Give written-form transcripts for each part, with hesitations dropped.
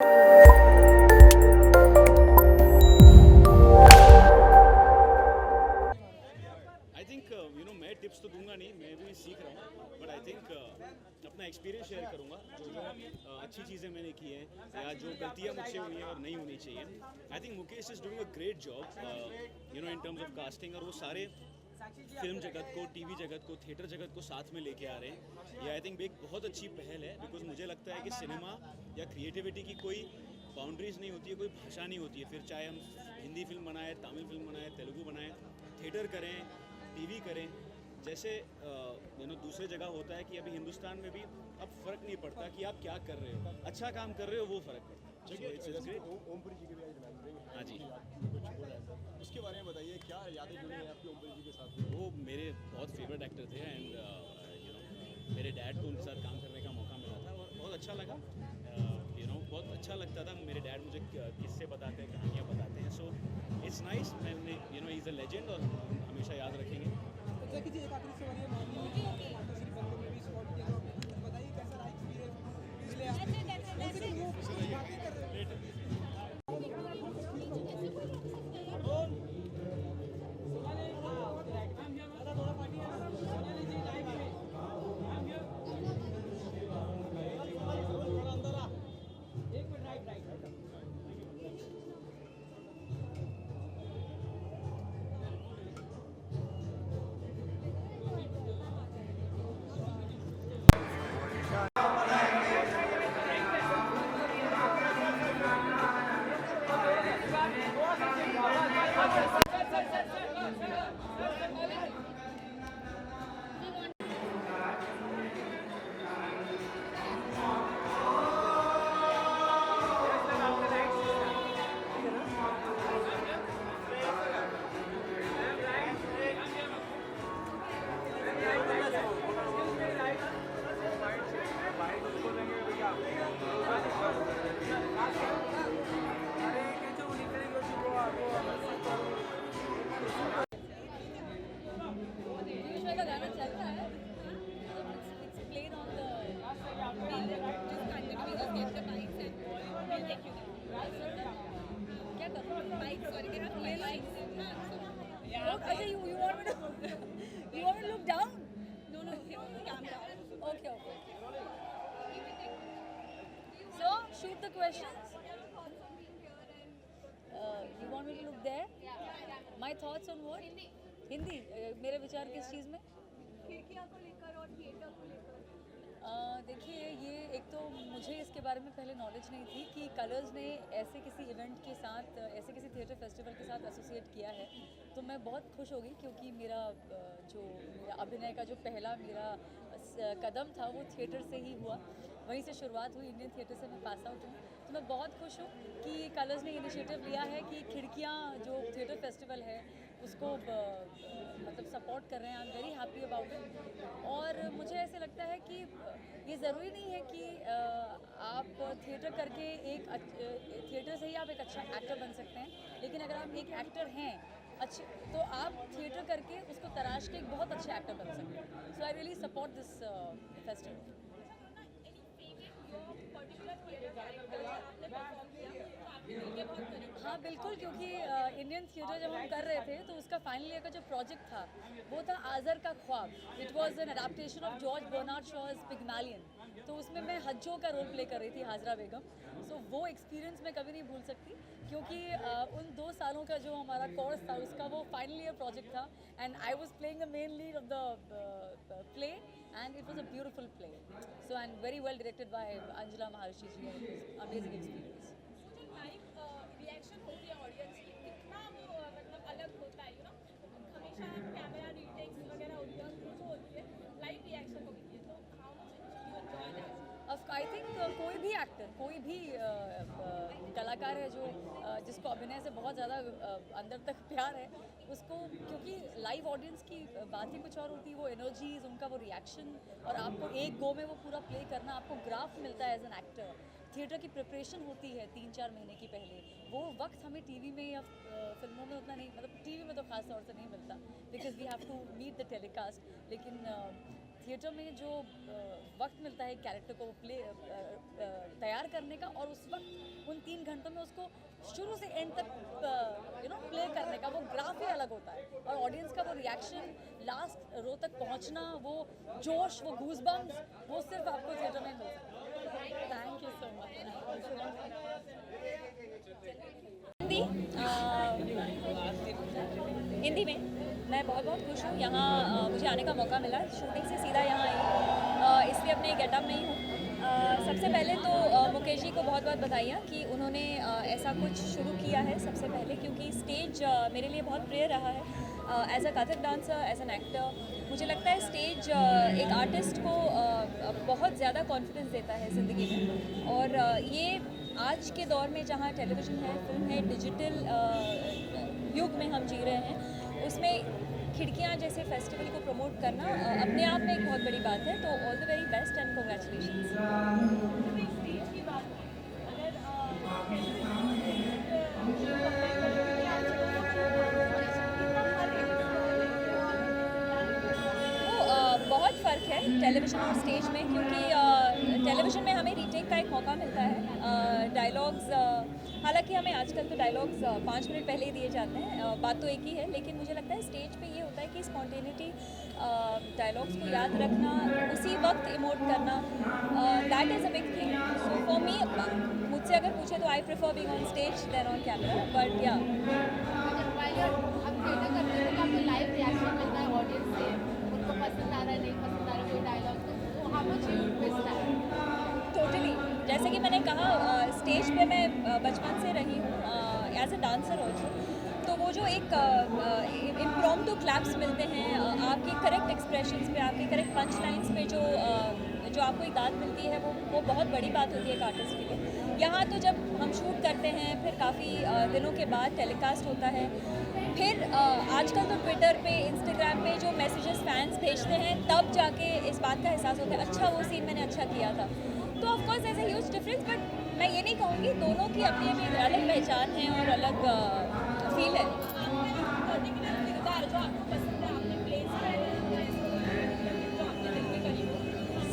I think मैं tips तो दूंगा नहीं, मैं भी सीख रहा हूँ, बट आई थिंक अपना एक्सपीरियंस शेयर करूँगा जो अच्छी चीज़ें मैंने की हैं या जो गलतियाँ मुझसे हुई हैं और नहीं होनी चाहिए। I think Mukesh is doing a great job in terms of casting, और वो सारे फिल्म जगत को, टीवी जगत को, थिएटर जगत को साथ में लेके आ रहे हैं। ये आई थिंक एक बहुत अच्छी पहल है, बिकॉज मुझे लगता है कि सिनेमा या क्रिएटिविटी की कोई बाउंड्रीज नहीं होती है, कोई भाषा नहीं होती है। फिर चाहे हम हिंदी फिल्म बनाएं, तमिल फिल्म बनाएं, तेलुगु बनाएं, थिएटर करें, टीवी करें, जैसे दूसरे जगह होता है कि अभी हिंदुस्तान में भी अब फ़र्क नहीं पड़ता कि आप क्या कर रहे हो, अच्छा काम कर रहे हो वो फ़र्क पड़ता है। ओमपुरी जी के भी आज जन्मदिन है। हाँ जी, कुछ हो रहा है सर, उसके बारे में बताइए, क्या यादें जुड़ी हैं आपकी ओमपुरी जी के साथ? वो मेरे बहुत फेवरेट एक्टर थे, एंड मेरे डैड को उनके साथ काम करने का मौका मिला था और बहुत अच्छा लगा। बहुत अच्छा लगता था। मेरे डैड मुझे किस्से बताते हैं, कहानियाँ बताते हैं, सो इट्स नाइस। मैंने ही इज़ अ लेजेंड और हमेशा याद रखेंगे। जैसे कि एक आखिरी सवाल ये माननीय मुख्यमंत्री माता श्री बंधु में भी स्पॉट किया, तो बताइए कैसा रहा एक्सपीरियंस पिछले लेकिन वो बातें कर रहे हैं। का गाना चल रहा है, it's played on the just continue, just get the mics and we'll take you there. क्या करूँ? Mic, sorry, can I play mics? अच्छा, you want me to you want me to look down? No, camera. Okay. So shoot the questions. You want me to look there? My thoughts on what? Hindi. मेरे विचार किस चीज़ में? खिड़कियाँ को लेकर और theatre को लेकर। देखिए, ये एक तो मुझे इसके बारे में पहले नॉलेज नहीं थी कि कलर्स ने ऐसे किसी इवेंट के साथ, ऐसे किसी थिएटर फेस्टिवल के साथ एसोसिएट किया है, तो मैं बहुत खुश हो गई क्योंकि मेरा अभिनय का जो पहला मेरा कदम था वो थिएटर से ही हुआ, वहीं से शुरुआत हुई। इंडियन थिएटर से मैं पास आउट हूँ, तो मैं बहुत खुश हूँ कि कलर्स ने इनिशिएटिव लिया है कि खिड़कियाँ जो थिएटर फेस्टिवल है उसको मतलब सपोर्ट कर रहे हैं। I am very happy about it. और मुझे ऐसे लगता है कि ये ज़रूरी नहीं है कि आप थिएटर करके थिएटर से ही आप एक अच्छा एक्टर बन सकते हैं, लेकिन अगर आप एक एक्टर हैं अच्छे, तो आप थिएटर करके उसको तराश के एक बहुत अच्छे एक्टर बन सकते हैं। So I really support this festival. हाँ बिल्कुल, क्योंकि इंडियन थिएटर जब हम कर रहे थे तो उसका फाइनल ईयर का जो प्रोजेक्ट था वो था आज़र का ख्वाब। It was an adaptation of George Bernard Shaw's Pygmalion. तो उसमें मैं हज्जो का रोल प्ले कर रही थी, हाजरा बेगम। सो वो एक्सपीरियंस मैं कभी नहीं भूल सकती, क्योंकि उन 2 सालों का जो हमारा कोर्स था उसका वो फाइनल ईयर प्रोजेक्ट था, and I was playing the main lead of the play, and it was a beautiful play. So and very well directed by Anjula Maharshi ji, and it was amazing experience. Reaction होती है audience की, कितना वो मतलब अलग होता है, हमेशा कैमरा रीटेक्स वगैरह होती है, वो होती है, लाइव रिएक्शन होती है, तो how much you enjoy that? I think कोई भी एक्टर, कोई भी कलाकार है जो जिसको अभिनय से बहुत ज़्यादा अंदर तक प्यार है, उसको, क्योंकि लाइव ऑडियंस की बात ही कुछ और होती है, वो एनर्जीज, उनका वो रिएक्शन, और आपको एक गो में वो पूरा प्ले करना, आपको ग्राफ मिलता है एज एन एक्टर। थिएटर की प्रिपरेशन होती है 3-4 महीने की पहले, वो वक्त हमें टीवी में या फिल्मों में उतना नहीं, मतलब टीवी में तो खास तौर से नहीं मिलता, because we have to meet the telecast. लेकिन थिएटर में जो वक्त मिलता है कैरेक्टर को प्ले तैयार करने का, और उस वक्त उन 3 घंटों में उसको शुरू से एंड तक प्ले करने का, वो ग्राफ ही अलग होता है। और ऑडियंस का वो रिएक्शन, लास्ट रो तक पहुंचना, वो जोश, वो गूज़बम्स, वो सिर्फ आपको थिएटर में मिल सकता है। Thank you so much. Hindi में मैं बहुत बहुत खुश हूँ। यहाँ मुझे आने का मौका मिला, शूटिंग से सीधा यहाँ आई, इसलिए अपने गेटअप में ही हूँ। सबसे पहले तो मुकेश जी को बहुत बहुत बधाइयाँ कि उन्होंने ऐसा कुछ शुरू किया है सबसे पहले, क्योंकि स्टेज मेरे लिए बहुत प्रिय रहा है। As a Kathak dancer, as an actor, मुझे लगता है स्टेज एक आर्टिस्ट को बहुत ज़्यादा कॉन्फिडेंस देता है ज़िंदगी में। और ये आज के दौर में जहाँ टेलीविज़न है, फिल्म है, डिजिटल युग में हम जी रहे हैं, उसमें खिड़कियाँ जैसे फेस्टिवल को प्रमोट करना अपने आप में एक बहुत बड़ी बात है। तो all the very best and congratulations. बहुत फ़र्क है टेलीविज़न और स्टेज में, क्योंकि टेलीविज़न में हमें रीटेक का एक मौका मिलता है। डायलॉग्स, हालांकि हमें आजकल तो डायलॉग्स 5 मिनट पहले ही दिए जाते हैं, बात तो एक ही है, लेकिन मुझे लगता है स्टेज पे ये होता है कि स्पॉन्टेनिटी, डायलॉग्स को याद रखना, उसी वक्त इमोट करना, that is a big thing. So for me, मुझसे अगर पूछे तो I prefer being on stage than on camera, but या लाइव रिएक्शन मिलता है ऑडियंस से, उनको पसंद आ रहा है, नहीं पसंद आ रहा कोई डायलॉग, तो how much you miss that? Totally, जैसे कि मैंने कहा, स्टेज पे मैं बचपन से रही हूँ एज अ डांसर ऑल्सो। तो वो जो एक इम्प्रॉम्प्टू क्लैप्स मिलते हैं, आपके करेक्ट एक्सप्रेशंस पे, आपके करेक्ट पंच लाइन्स पे जो आपको एक दाद मिलती है, वो बहुत बड़ी बात होती है एक आर्टिस्ट के लिए। यहाँ तो जब हम शूट करते हैं, फिर काफ़ी दिनों के बाद टेलीकास्ट होता है, फिर आजकल तो ट्विटर पे, इंस्टाग्राम पे जो मैसेजेस फैंस भेजते हैं, तब जाके इस बात का एहसास होता है, अच्छा वो सीन मैंने अच्छा किया था। तो ऑफकोर्स ऐसे ह्यूज डिफरेंस, बट मैं ये नहीं कहूँगी, दोनों की अपनी अपनी अलग पहचान है और अलग फील है। पर्टिकुलर किरदार जो आपको पसंद है, आपने प्लेस किया है, जो आपके दिल के करीब हो?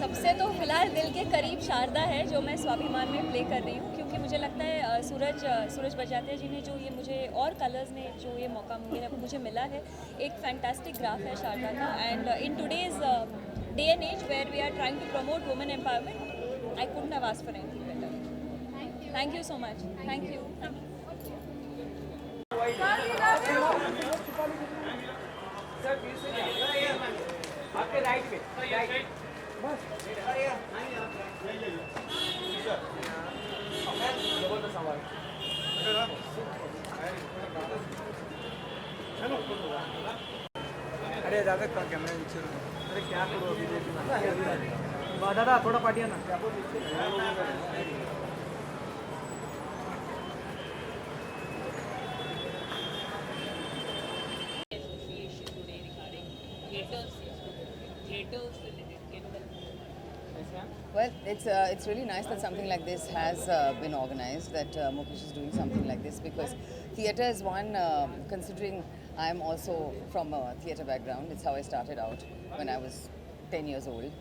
सबसे तो फिलहाल दिल के करीब शारदा है, जो मैं स्वाभिमान में प्ले कर रही हूँ, क्योंकि मुझे लगता है सूरज बजाते जी ने जो ये मुझे, और कलर्स ने जो ये मौका मुझे मिला है, एक फैंटास्टिक ग्राफ है शारदा का। And in today's day and age where we are trying to promote women empowerment, I couldn't have asked for anything better. Thank you so much. Thank you. आपके राइट पे, राइट बस। जबरदस्त आवाज। अरे दादा का कैमरा नीचे रखो। अरे क्या करो अभी, देखना दादा थोड़ा पाटिया ना। Well, it's really nice that something like this has been organized, that Mukesh is doing something like this, because theatre is one, considering I'm also from a theatre background. It's how I started out when I was 10 years old.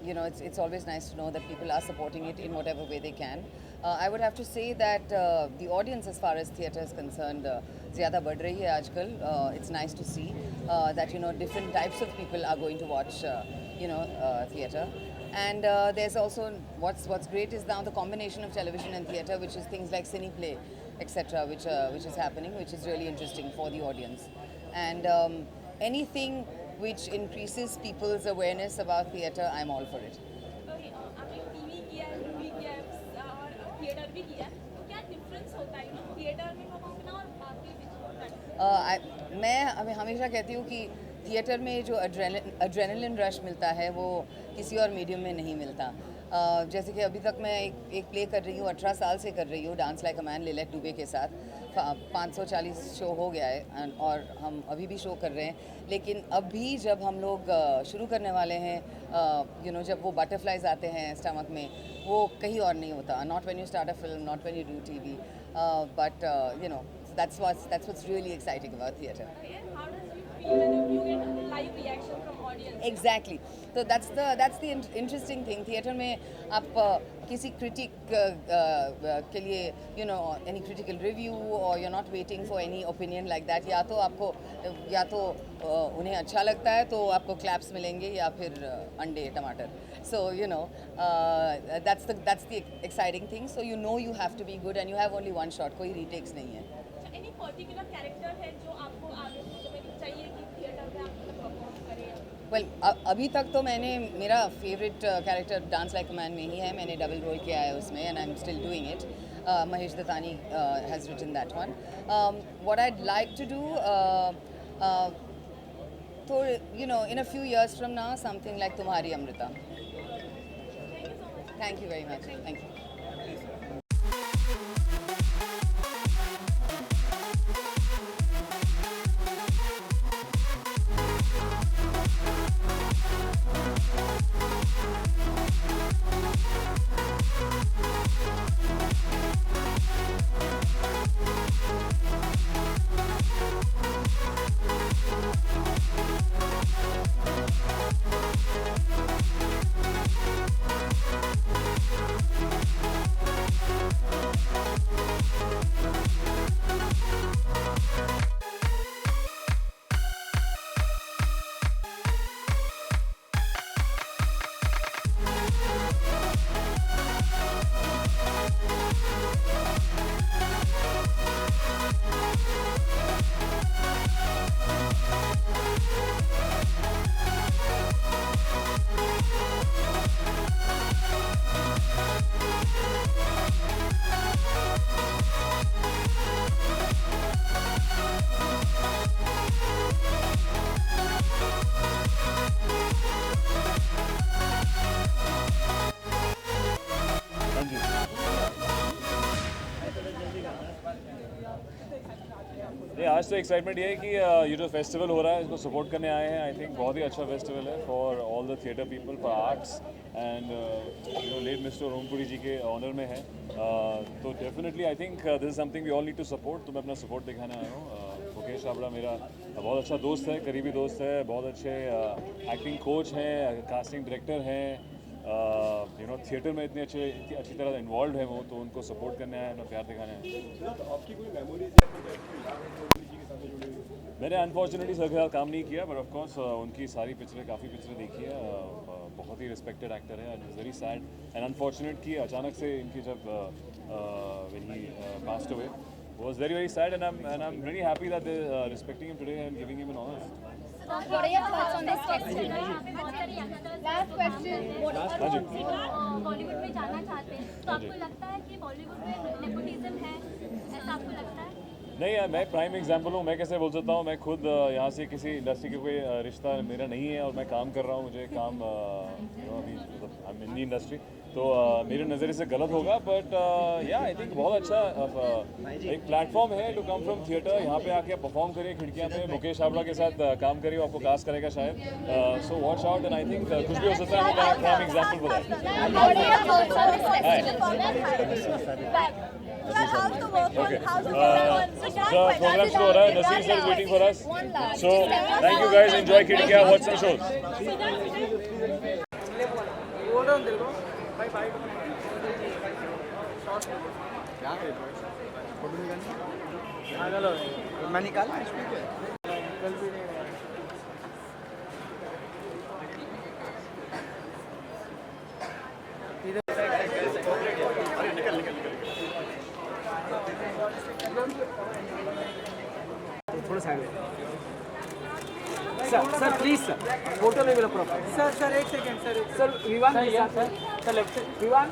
You know, it's always nice to know that people are supporting it in whatever way they can. I would have to say that the audience, as far as theatre is concerned, ज़्यादा बढ़ रही है आजकल. It's nice to see that, you know, different types of people are going to watch theatre. And there's also, what's great is now the combination of television and theatre, which is things like Cineplay, etc., which is happening, which is really interesting for the audience. And anything which increases people's awareness about theatre, I'm all for it. आपने TV किया है, movie किया है और theatre भी किया है, तो क्या डिफरेंस होता है थिएटर में परफॉर्म और बाकी डिजिटल? मैं हमेशा कहती हूँ कि थिएटर में जो एड्रेनलिन रश मिलता है, वो किसी और मीडियम में नहीं मिलता. जैसे कि अभी तक मैं एक प्ले कर रही हूँ, 18 साल से कर रही हूँ, dance like a man Lillete Dubey के साथ. 540 शो हो गया है और हम अभी भी शो कर रहे हैं. लेकिन अभी जब हम लोग शुरू करने वाले हैं, जब वो बटरफ्लाइज आते हैं स्टमक में, वो कहीं और नहीं होता. Not when you start a film, not when you do TV, but that's what's really exciting about theatre. How does you feel when you get live reaction from audience? Exactly. So that's the interesting thing. Theatre में आप किसी critic के लिए any critical review or you're not waiting for any opinion like that. या तो उन्हें अच्छा लगता है तो आपको claps मिलेंगे या फिर अंडे टमाटर. So that's the exciting thing. So you have to be good and you have only one shot. कोई retakes नहीं है. एनी पर्टिकुलर कैरेक्टर है जो आपको आगे चाहिए कि थिएटर में आप परफॉर्म करें? वेल अभी तक तो मेरा favourite character dance like a man में ही है. मैंने डबल रोल किया है उसमें and I am still doing it. Mahesh Dattani has written that one. What I'd like to do, so in a few years from now, something like Tumhari Amrita. Thank you very much. Thank you. आज तो excitement ये है कि ये जो festival हो रहा है इसको सपोर्ट करने आए हैं. आई थिंक बहुत ही अच्छा फेस्टिवल है for all the theatre people, for arts and late mister Om Puri ji के ऑनर में है. तो definitely I think this is something we all need to support. तो मैं अपना सपोर्ट दिखाने आया हूँ. मुकेश छाबड़ा मेरा बहुत अच्छा दोस्त है, करीबी दोस्त है, बहुत अच्छे एक्टिंग कोच हैं, कास्टिंग डायरेक्टर हैं. थिएटर में इतनी अच्छी तरह इन्वॉल्व है वो, तो उनको सपोर्ट करने आए, अपना प्यार दिखाने आए. आपकी कोई मेमोरीज मैंने अनफॉर्चुनेटली सर के साथ काम नहीं किया, बट ऑफ कोर्स उनकी सारी काफ़ी पिक्चरें देखी है. बहुत ही रिस्पेक्टेड एक्टर है. And very sad and unfortunate कि अचानक से इनकी जब when he passed away was very sad, and I'm really happy that they're respecting him today and giving him an honor. What are your thoughts on this festival? Last question. Bollywood में जाना चाहते हैं तो आपको लगता है कि बॉलीवुड में नेपोटिज्म है, ऐसा आपको लगता है? नहीं यार, मैं प्राइम एग्जांपल हूँ. मैं कैसे बोल सकता हूँ, मैं खुद यहाँ से किसी इंडस्ट्री के कोई रिश्ता मेरा नहीं है और मैं काम कर रहा हूँ. मुझे काम अभी मतलब इन दी इंडस्ट्री, तो मेरे नज़रिए से गलत होगा. बट या आई थिंक बहुत अच्छा एक प्लेटफॉर्म है टू कम फ्रॉम थिएटर. यहाँ पे आके परफॉर्म करिए खिड़कियाँ पे, मुकेश छाबड़ा के साथ काम करिए, आपको कास्ट करेगा शायद. So watch out and I think कुछ भी हो सकता है. मैं प्राइम एग्जाम्पल प्रोग्राम शुरू हो रहा है. Naseer sir is waiting for us. So thank you guys, enjoy Khidkiyaan, watch some shows. मैं निकाल थोड़ा side sir please sir photo ले लो प्रॉपर. सर एक second sir Vivaan sir left Vivaan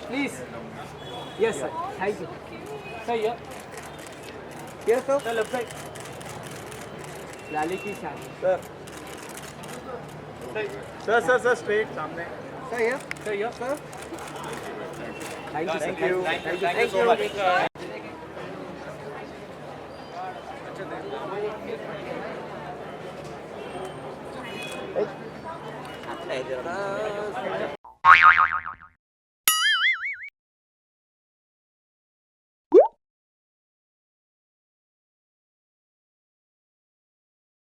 please. Yes sir, thank you sir. Yes sir left side Lali की शान sir straight सामने sir. Thank you so much.